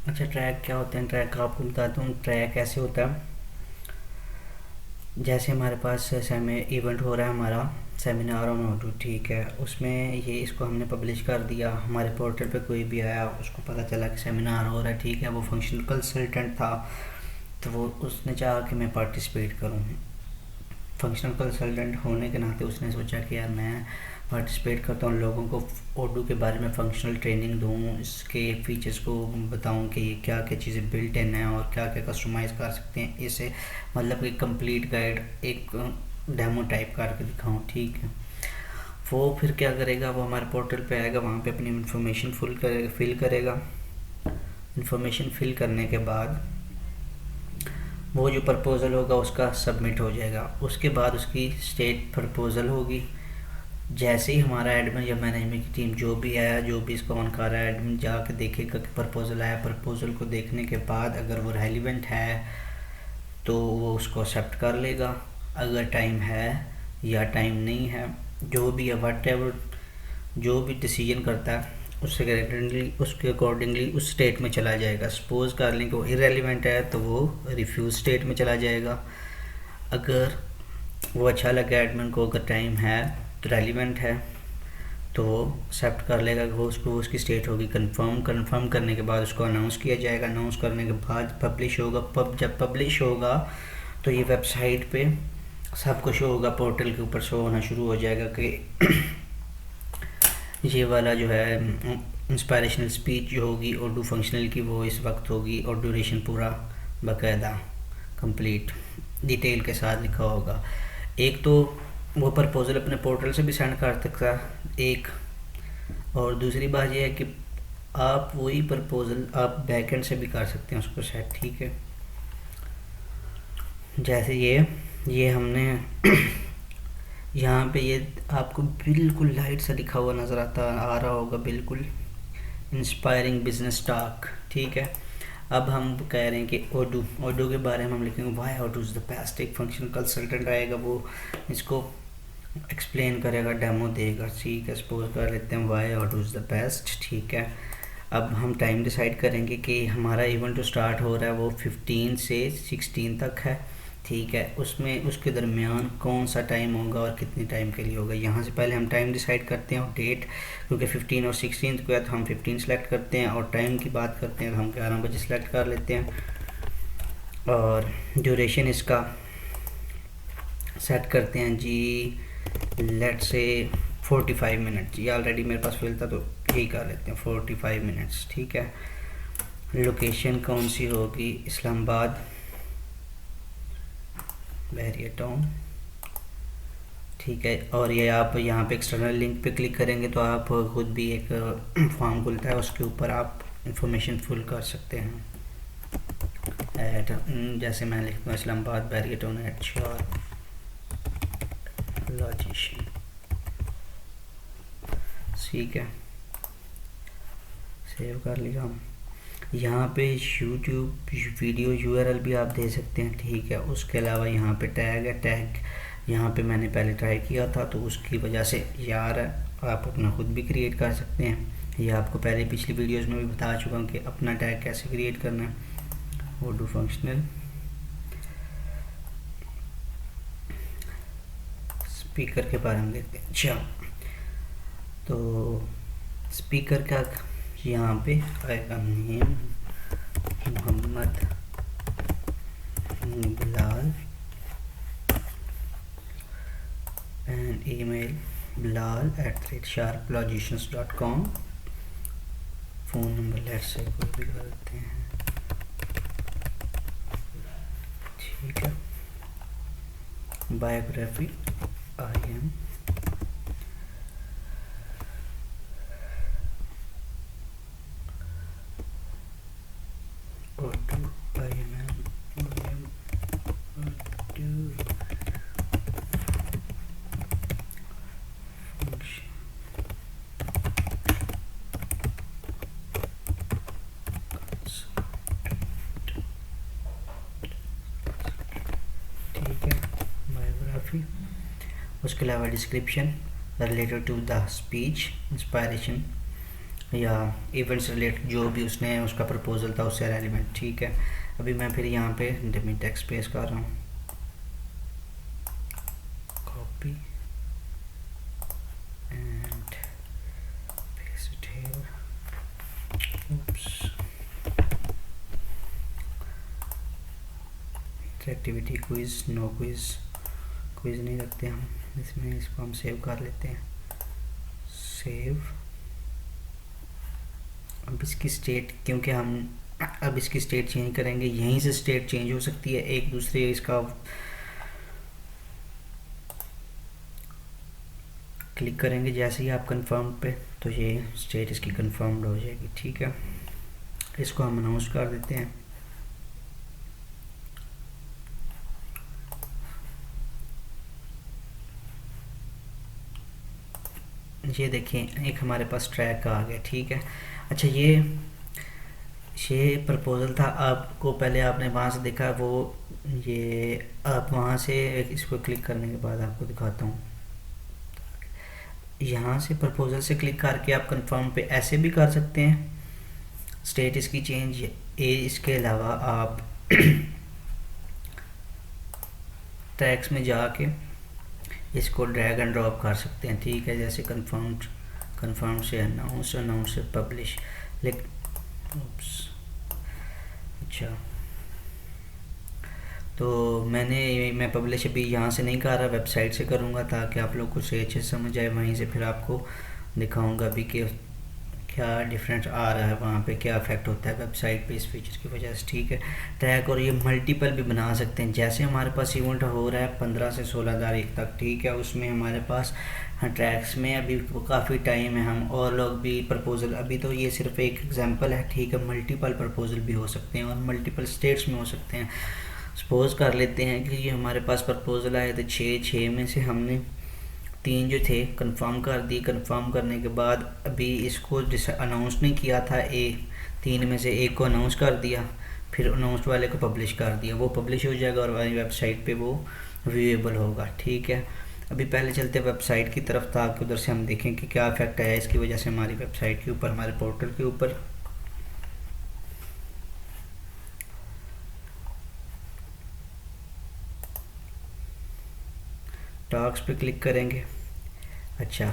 अच्छा, ट्रैक क्या होते हैं? ट्रैक का आपको बताता हूँ। ट्रैक ऐसे होता है, जैसे हमारे पास सेमे इवेंट हो रहा है, हमारा सेमिनार ऑन ऑटो, ठीक है। उसमें ये इसको हमने पब्लिश कर दिया, हमारे पोर्टल पे कोई भी आया उसको पता चला कि सेमिनार हो रहा है, ठीक है। वो फंक्शनल कंसल्टेंट था, तो वो उसने चाहा कि मैं पार्टिसिपेट करूँ। फंक्शनल कंसल्टेंट होने के नाते उसने सोचा कि यार मैं पार्टिसिपेट करता हूँ, लोगों को ओडू के बारे में फंक्शनल ट्रेनिंग दूँ, इसके फीचर्स को बताऊँ कि ये क्या क्या चीज़ें बिल्ट इन हैं और क्या क्या कस्टमाइज़ कर सकते हैं इसे, मतलब एक कंप्लीट गाइड, एक डेमो टाइप करके दिखाऊँ, ठीक है। वो फिर क्या करेगा, वो हमारे पोर्टल पे आएगा, वहाँ पे अपनी इन्फॉर्मेशन फिल करेगा। इन्फॉर्मेशन फिल करने के बाद वो जो प्रपोज़ल होगा उसका सबमिट हो जाएगा। उसके बाद उसकी स्टेट प्रपोज़ल होगी। जैसे ही हमारा एडमिन या मैनेजमेंट की टीम जो भी आया, जो भी इसको ऑन कर रहा है, एडमिन जाके देखेगा कि प्रपोज़ल आया। प्रपोज़ल को देखने के बाद अगर वो रेलिवेंट है तो वो उसको एक्सेप्ट कर लेगा। अगर टाइम है या टाइम नहीं है, जो भी है, वट एवर जो भी डिसीजन करता है उसके अकॉर्डिंगली उस स्टेट में चला जाएगा। सपोज़ कर लें कि वो इरेलीवेंट है तो वो रिफ्यूज़ स्टेट में चला जाएगा। अगर वो अच्छा लगा एडमिन को, अगर टाइम है तो रेलिवेंट है तो वो एक्सेप्ट कर लेगा। वो उसको उसकी स्टेट होगी कंफर्म करने के बाद उसको अनाउंस किया जाएगा। अनाउंस करने के बाद पब्लिश होगा। जब पब्लिश होगा तो ये वेबसाइट पे सबको शो होगा, पोर्टल के ऊपर शो होना शुरू हो जाएगा कि ये वाला जो है इंस्पायरेशनल स्पीच जो होगी ओडू फंक्शनल की, वो इस वक्त होगी, और ड्यूरेशन पूरा बाकायदा कंप्लीट डिटेल के साथ लिखा होगा। एक तो वो प्रपोज़ल अपने पोर्टल से भी सेंड कर सकता है एक, और दूसरी बात यह है कि आप वही प्रपोज़ल आप बैकएंड से भी कर सकते हैं उसको सेट, ठीक है। जैसे ये हमने यहाँ पे ये आपको बिल्कुल लाइट सा लिखा हुआ नज़र आ रहा होगा, बिल्कुल इंस्पायरिंग बिजनेस टॉक, ठीक है। अब हम कह रहे हैं कि ओडू के बारे में हम लिखेंगे Y Odu is the best. एक फंक्शन कंसल्टेंट आएगा, वो इसको एक्सप्लेन करेगा, डेमो देगा, ठीक है। सपोज कर लेते हैं Y Odu is the best, ठीक है। अब हम टाइम डिसाइड करेंगे कि हमारा इवेंट जो स्टार्ट हो रहा है वो 15 से 16 तक है, ठीक है। उसमें उसके दरमियान कौन सा टाइम होगा और कितने टाइम के लिए होगा, यहाँ से पहले हम टाइम डिसाइड करते हैं और डेट, क्योंकि 15 और 16 को है तो हम 15 सेलेक्ट करते हैं, और टाइम की बात करते हैं तो हम 11 बजे सेलेक्ट कर लेते हैं। और ड्यूरेशन इसका सेट करते हैं जी, लेट्स से 45 मिनट। ये ऑलरेडी मेरे पास फिल था तो यही कर लेते हैं 45 मिनट्स, ठीक है। लोकेशन कौन सी होगी, इस्लामाबाद बहरिया टाउन, ठीक है। और ये आप यहाँ पे एक्सटर्नल लिंक पे क्लिक करेंगे तो आप खुद भी एक फॉर्म खुलता है, उसके ऊपर आप इंफॉर्मेशन फिल कर सकते हैं। एट जैसे मैं लिखता हूँ Islamabad Bahria Town at sharp logician, ठीक है। सेव कर लिया हम। यहाँ पे यूट्यूब वीडियो यूआरएल भी आप दे सकते हैं, ठीक है। उसके अलावा यहाँ पे टैग है, टैग यहाँ पे मैंने पहले ट्राई किया था तो उसकी वजह से यार आप अपना खुद भी क्रिएट कर सकते हैं। ये आपको पहले पिछली वीडियोस में भी बता चुका हूँ कि अपना टैग कैसे क्रिएट करना है। ओडू फंक्शनल स्पीकर के बारे में देखते हैं। अच्छा, तो स्पीकर का यहाँ पे आएगा name Mohammad Bilal and email bilal@sharplogicians.com। Phone number let's से कोई भी कर देते हैं, ठीक है। बायोग्राफी आई एम उसके अलावा description related to the speech inspiration या इवेंट्स रिलेटेड जो भी उसने उसका प्रपोजल था उससे रेलिवेंट, ठीक है। अभी मैं फिर यहाँ पे डमी टेक्स्ट पेस्ट कर रहा हूँ, copy and paste it here, oops, activity quiz, no quiz, quiz नहीं रखते हम इसमें, इसको हम सेव कर लेते हैं, सेव। अब इसकी स्टेट, क्योंकि हम अब इसकी स्टेट चेंज करेंगे, यहीं से स्टेट चेंज हो सकती है एक दूसरे, इसका क्लिक करेंगे जैसे ही आप कंफर्म पे, तो ये स्टेट इसकी कंफर्म्ड हो जाएगी, ठीक है। इसको हम अनाउंस कर देते हैं, ये देखें एक हमारे पास ट्रैक आ गया, ठीक है। अच्छा, ये प्रपोजल था, आपको पहले आपने वहाँ से देखा, वो ये आप वहाँ से इसको क्लिक करने के बाद आपको दिखाता हूँ, यहाँ से प्रपोजल से क्लिक करके आप कंफर्म पे ऐसे भी कर सकते हैं, स्टेट इसकी चेंज। इसके अलावा आप टैग्स में जाके इसको ड्रैग एंड ड्रॉप कर सकते हैं, ठीक है। जैसे कंफर्म से अनाउंस, अनाउंस से पब्लिश, अच्छा, तो मैं पब्लिश अभी यहाँ से नहीं कर रहा, वेबसाइट से करूँगा ताकि आप लोग को से अच्छे समझ आए। वहीं से फिर आपको दिखाऊंगा भी कि क्या डिफरेंस आ रहा है, वहाँ पे क्या इफेक्ट होता है वेबसाइट पे इस फीचर की वजह से, ठीक है। ट्रैक और ये मल्टीपल भी बना सकते हैं, जैसे हमारे पास इवेंट हो रहा है 15 से 16 तारीख तक, ठीक है। उसमें हमारे पास ट्रैक्स में अभी काफ़ी टाइम है, हम और लोग भी प्रपोजल, अभी तो ये सिर्फ एक एग्जांपल है, ठीक है। मल्टीपल प्रपोजल भी हो सकते हैं और मल्टीपल स्टेट्स में हो सकते हैं। सपोज कर लेते हैं कि ये हमारे पास प्रपोजल आए थे 6 में से हमने 3 जो थे कंफर्म कर दिए। कंफर्म करने के बाद अभी इसको अनाउंस नहीं किया था, 3 में से एक को अनाउंस कर दिया, फिर अनाउंस वाले को पब्लिश कर दिया, वो पब्लिश हो जाएगा और हमारी वेबसाइट पे वो व्यूएबल होगा, ठीक है। अभी पहले चलते वेबसाइट की तरफ ताकि उधर से हम देखें कि क्या इफेक्ट आया इसकी वजह से हमारी वेबसाइट के ऊपर, हमारे पोर्टल के ऊपर। टॉक्स पे क्लिक करेंगे, अच्छा,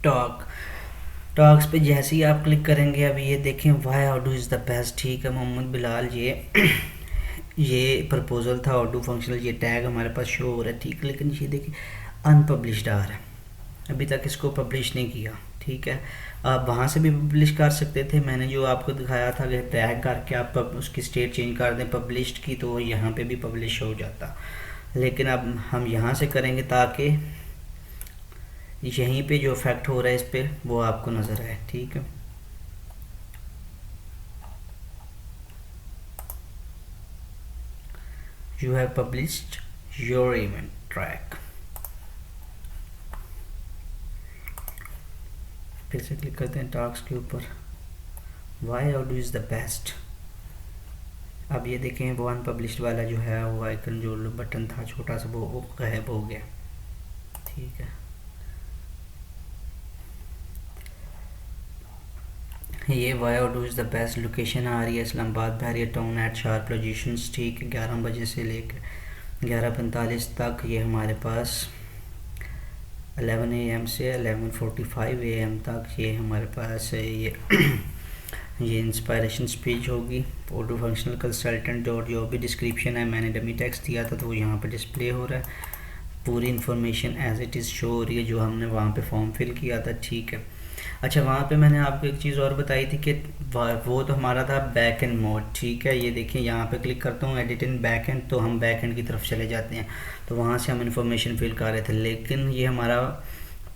टॉक्स पे जैसे ही आप क्लिक करेंगे, अभी ये देखें वाई ऑडू इज़ द बेस्ट, ठीक है। मोहम्मद बिलाल, ये प्रपोजल था ऑडू फंक्शनल, ये टैग हमारे पास शो हो रहा है, ठीक है। लेकिन ये देखिए अनपब्लिश्ड आ रहा है, अभी तक इसको पब्लिश नहीं किया, ठीक है। आप वहाँ से भी पब्लिश कर सकते थे, मैंने जो आपको दिखाया था कि टैग करके आप उसकी स्टेट चेंज कर दें पब्लिश्ड की, तो यहाँ पे भी पब्लिश हो जाता। लेकिन अब हम यहाँ से करेंगे ताकि यहीं पे जो इफेक्ट हो रहा है इस पे वो आपको नज़र आए, ठीक है। You have published your event track, फिर से क्लिक करते हैं टॉक्स के ऊपर, वाई ऑडू इज़ द बेस्ट। अब ये देखें वो अनपब्लिश्ड वाला जो है वो आइकन, जो बटन था छोटा सा, वो गायब हो गया, ठीक है। ये वाई ऑडू इज़ द बेस्ट लोकेशन आ रही है Islamabad Bahria Town at sharp locations, ठीक है। 11 बजे से लेकर 11:45 तक ये हमारे पास 11 AM से 11:45 AM तक ये हमारे पास ये इंस्पायरेशन स्पीच होगी। ऑडू फंक्शनल कंसल्टेंट और जो भी डिस्क्रिप्शन है मैंने डमी टेक्स्ट दिया था तो वो यहाँ पे डिस्प्ले हो रहा है, पूरी information as it is show हो रही है जो हमने वहाँ पे फॉर्म फिल किया था, ठीक है। अच्छा, वहाँ पे मैंने आपको एक चीज़ और बताई थी कि वो तो हमारा था बैक एंड मोड, ठीक है। ये देखिए यहाँ पे क्लिक करता हूँ एडिट इन बैक एंड, तो हम बैक एंड की तरफ चले जाते हैं, तो वहाँ से हम इन्फॉर्मेशन फिल कर रहे थे। लेकिन ये हमारा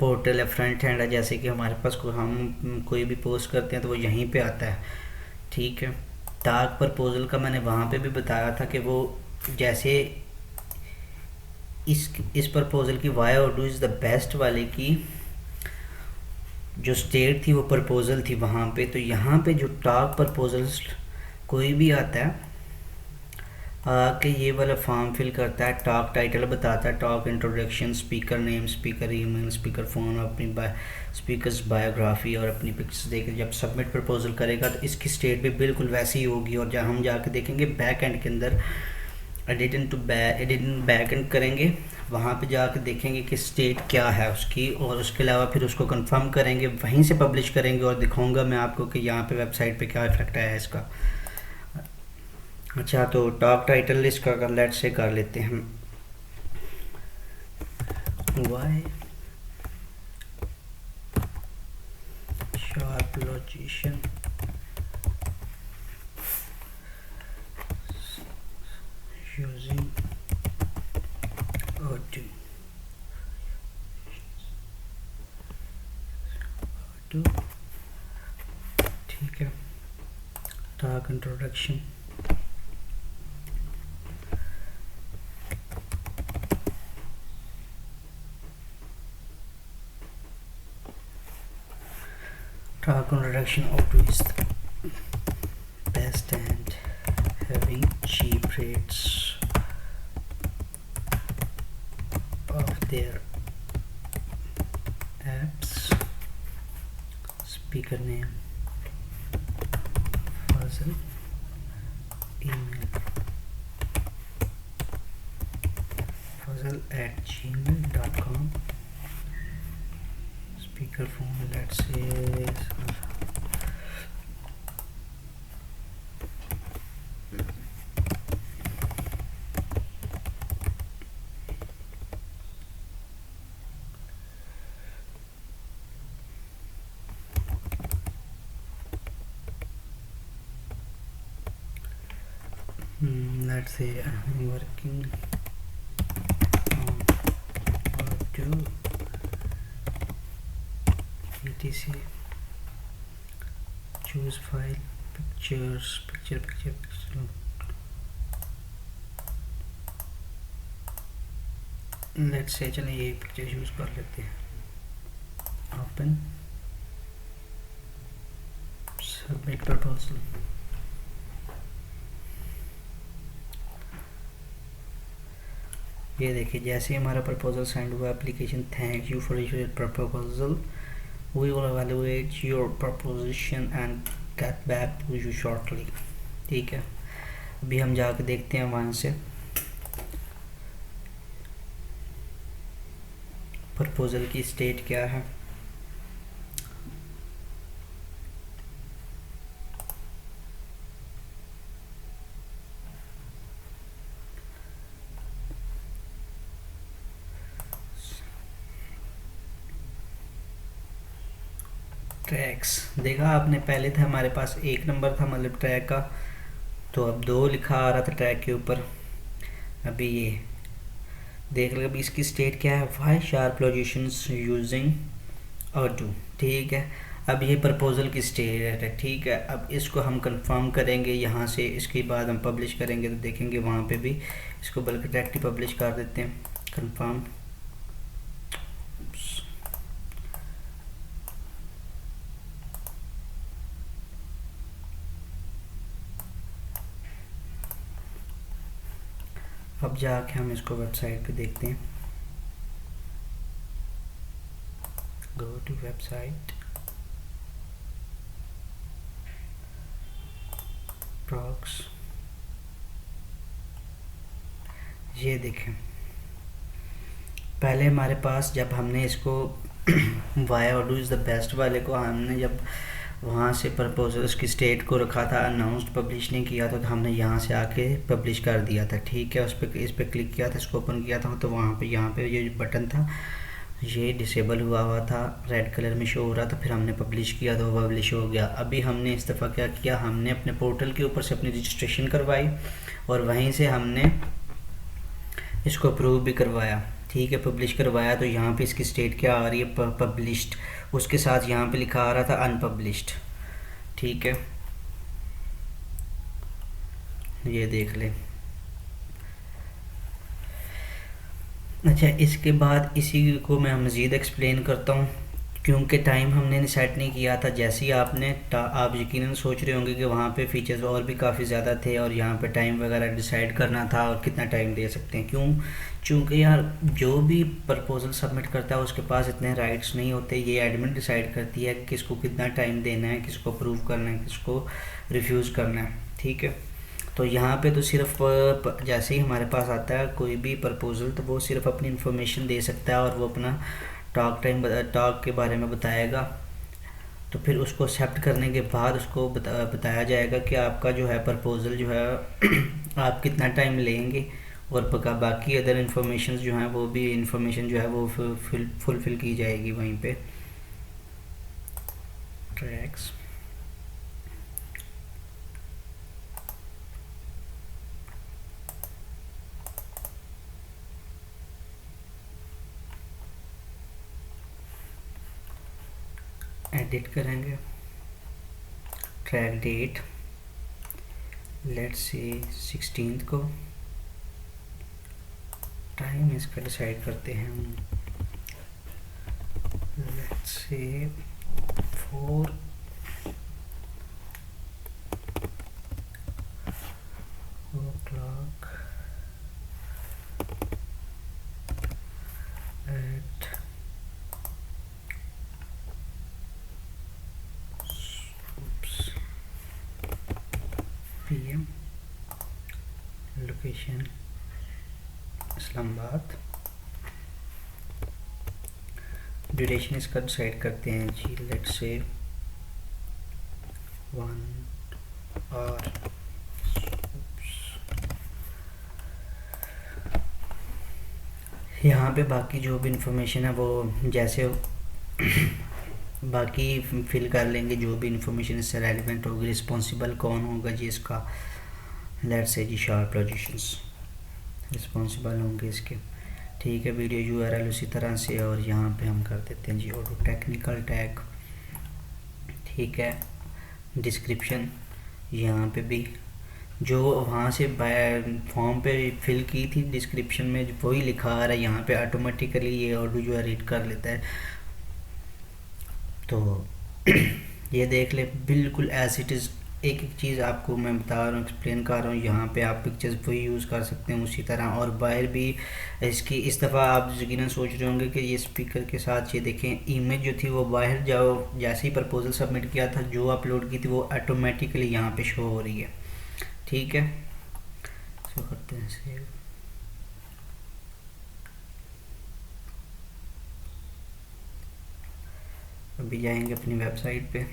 पोर्टल है, फ्रंट हैंड है, जैसे कि हमारे पास हम कोई भी पोस्ट करते हैं तो वो यहीं पे आता है, ठीक है। टास्क प्रपोजल का मैंने वहाँ पे भी बताया था कि वो जैसे इस प्रपोजल की वाई ऑडू इज़ द बेस्ट वाले की जो स्टेट थी वो प्रपोजल थी वहाँ पे, तो यहाँ पे जो टास्क प्रपोजल्स कोई भी आता है कि ये वाला फॉर्म फिल करता है, टॉक टाइटल बताता है, talk introduction, speaker name, speaker email, speaker phone, अपनी स्पीकर्स बायोग्राफी और अपनी पिक्चर्स देकर जब सबमिट प्रपोजल करेगा तो इसकी स्टेट भी बिल्कुल वैसी ही होगी। और जब हम जाके देखेंगे बैक एंड के अंदर एडिट बैक एंड करेंगे, वहाँ पे जाके देखेंगे कि स्टेट क्या है उसकी, और उसके अलावा फिर उसको कंफर्म करेंगे, वहीं से पब्लिश करेंगे और दिखाऊंगा मैं आपको कि यहाँ पे वेबसाइट पे क्या इफेक्ट आया है इसका। अच्छा, तो टॉप टाइटल लिस्ट का कर लेट से कर लेते हैं हम। By Sharp Logician using audio ठीक है। Talk introduction, Talk introduction Auto is the best and having cheap rates of their apps. Speaker name Fazal, email fazal@gmail.com, speaker phone let's say let's say I'm working on audio etc, choose file, picture let's say चलिए ये picture use कर लेते हैं। Open submit proposal, ये देखिए जैसे ही हमारा प्रपोजल सेंड हुआ, application thank you for your proposal, we will evaluate your proposition and get back to you shortly. ठीक है, अभी हम जाके देखते हैं वहाँ से प्रपोजल की स्टेट क्या है। ट्रैक्स देखा आपने, पहले था हमारे पास 1 नंबर था मतलब ट्रैक का, तो अब 2 लिखा आ रहा था ट्रैक के ऊपर। अभी ये देख लो अभी इसकी स्टेट क्या है, Y sharp logicians using auto. ठीक है, अब ये प्रपोजल की स्टेट है। ठीक है, अब इसको हम कंफर्म करेंगे यहाँ से, इसके बाद हम पब्लिश करेंगे तो देखेंगे वहाँ पे भी इसको बल्कि डायरेक्टली पब्लिश कर देते हैं, कंफर्म। अब जाके हम इसको वेबसाइट पे देखते हैं, गो टू वेबसाइट, प्रॉक्स, ये देखें पहले हमारे पास जब हमने इसको वाई ऑडू इज़ द बेस्ट वाले को हमने जब वहाँ से प्रपोजल उसकी स्टेट को रखा था, अनाउंस्ड पब्लिश नहीं किया था, तो हमने यहाँ से आके पब्लिश कर दिया था। ठीक है, इस पर क्लिक किया था, इसको ओपन किया था, तो वहाँ पे यहाँ पे ये बटन था ये डिसेबल हुआ था, रेड कलर में शो हो रहा था, फिर हमने पब्लिश किया तो वो पब्लिश हो गया। अभी हमने इस दफ़ा क्या किया, हमने अपने पोर्टल के ऊपर से अपनी रजिस्ट्रेशन करवाई और वहीं से हमने इसको अप्रूव भी करवाया। ठीक है, पब्लिश करवाया, तो यहाँ पे इसकी स्टेट क्या आ रही है, पब्लिश्ड, उसके साथ यहाँ पे लिखा आ रहा था अनपब्लिश्ड। ठीक है, ये देख लें। अच्छा, इसके बाद इसी को मैं मज़ीद एक्सप्लेन करता हूँ क्योंकि टाइम हमने सेट नहीं किया था। जैसे ही आप यकीनन सोच रहे होंगे कि वहाँ पे फीचर्स और भी काफ़ी ज़्यादा थे और यहाँ पे टाइम वगैरह डिसाइड करना था और कितना टाइम दे सकते हैं। क्यों? चूँकि यार जो भी प्रपोज़ल सबमिट करता है उसके पास इतने राइट्स नहीं होते। ये एडमिन डिसाइड करती है कि किसको कितना टाइम देना है, किसको अप्रूव करना है, किसको रिफ्यूज़ करना है। ठीक है, तो यहाँ पे तो सिर्फ जैसे ही हमारे पास आता है कोई भी प्रपोज़ल तो वो सिर्फ अपनी इन्फॉर्मेशन दे सकता है और वो अपना टॉक के बारे में बताएगा। तो फिर उसको एक्सेप्ट करने के बाद उसको बताया जाएगा कि आपका जो है प्रपोज़ल जो है आप कितना टाइम लेंगे, और बाकी अदर इन्फॉर्मेशन जो हैं वो भी इन्फॉर्मेशन जो है वो फुलफ़िल की जाएगी वहीं पे। ट्रैक्स एडिट करेंगे, ट्रैक डेट लेट्स से 16 को, टाइम इसका डिसाइड करते हैं हम let's say 4 o'clock at PM, location Islamabad, duration इसका डिसाइड करते हैं जी लेट्स से 1 और यहाँ पे बाकी जो भी इंफॉर्मेशन है वो जैसे बाकी फिल कर लेंगे जो भी इंफॉर्मेशन इससे रेलिवेंट होगी। रिस्पॉन्सिबल कौन होगा जी इसका, let's say G sharp logicians responsible होंगे इसके। ठीक है, वीडियो यूआरएल उसी तरह से, और यहाँ पे हम कर देते हैं जी ऑटो टेक्निकल टैग। ठीक है, डिस्क्रिप्शन यहाँ पे भी जो वहाँ से फॉर्म पे फिल की थी डिस्क्रिप्शन में वही लिखा आ रहा है यहाँ पे, ऑटोमेटिकली ये ऑडो जो है रीड कर लेता है। तो ये देख ले बिल्कुल एज इट इज़, एक एक चीज़ आपको मैं बता रहा हूँ, एक्सप्लेन कर रहा हूँ। यहाँ पे आप पिक्चर्स वही यूज़ कर सकते हैं उसी तरह, और बाहर भी इसकी इस दफ़ा आप यकीनन सोच रहे होंगे कि ये स्पीकर के साथ ये देखें इमेज जो थी वो बाहर जाओ, जैसे ही प्रपोजल सबमिट किया था जो अपलोड की थी वो ऑटोमेटिकली यहाँ पे शो हो रही है। ठीक है, इसको करते हैं सेव। अभी जाएंगे अपनी वेबसाइट पे,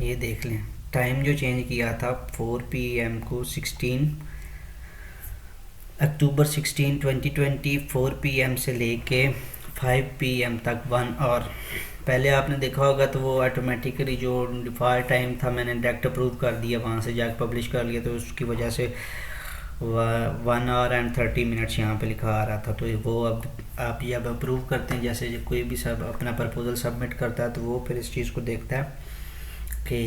ये देख लें टाइम जो चेंज किया था 4 PM को 16 अक्टूबर 16 2020 4 PM से लेके 5 PM तक 1 और पहले आपने देखा होगा तो वो ऑटोमेटिकली जो डिफ़ॉल्ट टाइम था मैंने डायरेक्ट अप्रूव कर दिया, वहाँ से जाकर पब्लिश कर लिया, तो उसकी वजह से 1 आवर एंड 30 मिनट्स यहाँ पे लिखा आ रहा था। तो वो अब आप ये अब अप्रूव करते हैं, जैसे जब कोई भी सब अपना प्रपोज़ल सबमिट करता है तो वो फिर इस चीज़ को देखता है कि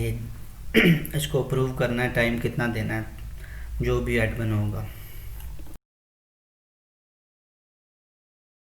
इसको अप्रूव करना है, टाइम कितना देना है, जो भी एडमिन होगा।